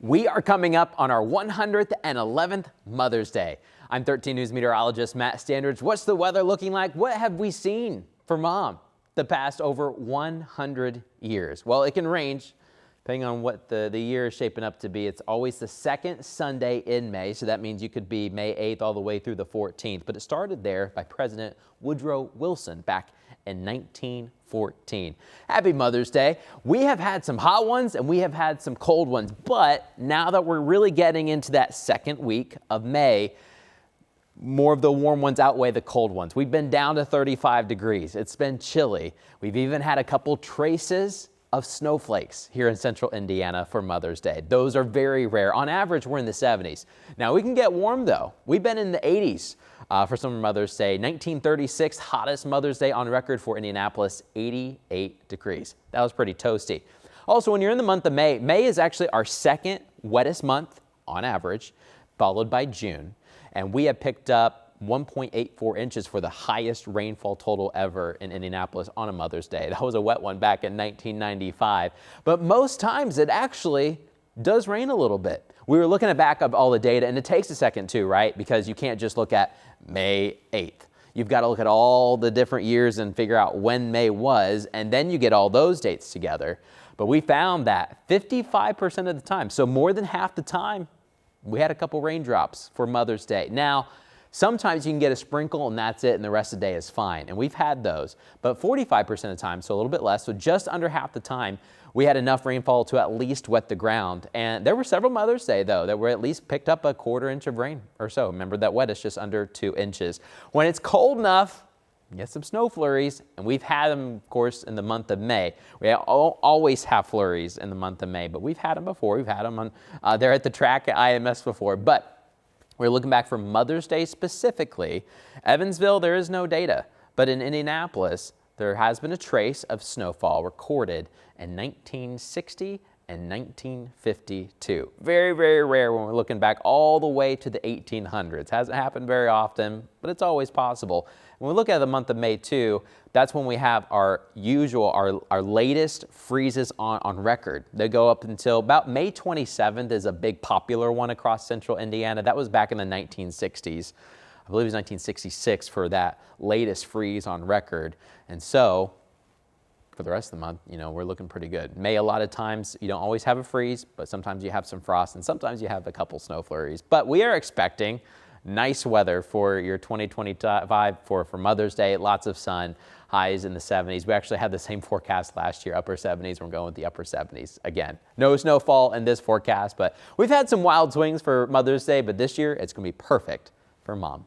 We are coming up on our 111th Mother's Day. I'm 13 News meteorologist Matt Standridge. What's the weather looking like? What have we seen for Mom the past over 100 years? Well, it can range depending on what the year is shaping up to be. It's always the second Sunday in May, so that means you could be May 8th all the way through the 14th. But it started there by President Woodrow Wilson back in 1914. Happy Mother's Day. We have had some hot ones and we have had some cold ones, but now that we're really getting into that second week of May, more of the warm ones outweigh the cold ones. We've been down to 35 degrees. It's been chilly. We've even had a couple traces of snowflakes here in central Indiana for Mother's Day. Those are very rare. On average, we're in the 70s. Now we can get warm though. We've been in the 80s for some Mother's Day. 1936, hottest Mother's Day on record for Indianapolis, 88 degrees. That was pretty toasty. Also, when you're in the month of May, May is actually our second wettest month on average, followed by June. And we have picked up 1.84 inches for the highest rainfall total ever in Indianapolis on a Mother's Day. That was a wet one back in 1995. But most times it actually does rain a little bit. We were looking back up all the data, and it takes a second too, right? Because you can't just look at May 8th. You've got to look at all the different years and figure out when May was, and then you get all those dates together. But we found that 55% of the time, so more than half the time, we had a couple raindrops for Mother's Day. Now, sometimes you can get a sprinkle and that's it, and the rest of the day is fine. And we've had those. But 45% of the time, so a little bit less, so just under half the time, we had enough rainfall to at least wet the ground. And there were several Mother's Day, though, that were at least picked up a quarter inch of rain or so. Remember, that wettest just under 2 inches. When it's cold enough, you get some snow flurries, and we've had them, of course, in the month of May. We always have flurries in the month of May, but we've had them before. We've had them on there at the track at IMS before. But we're looking back for Mother's Day specifically. Evansville, there is no data, but in Indianapolis, there has been a trace of snowfall recorded in 1960 and 1952. Very, very rare when we're looking back all the way to the 1800s. Hasn't happened very often, but it's always possible. When we look at the month of May too, that's when we have our latest freezes on record. They go up until about May 27th is a big popular one across central Indiana. That was back in the 1960s. I believe it was 1966 for that latest freeze on record. And so for the rest of the month, we're looking pretty good. May, a lot of times you don't always have a freeze, but sometimes you have some frost and sometimes you have a couple snow flurries. But we are expecting nice weather for your 2025 for Mother's Day. Lots of sun, highs in the 70s. We actually had the same forecast last year, upper 70s. We're going with the upper 70s again. No snowfall in this forecast, but we've had some wild swings for Mother's Day, but this year it's going to be perfect for Mom.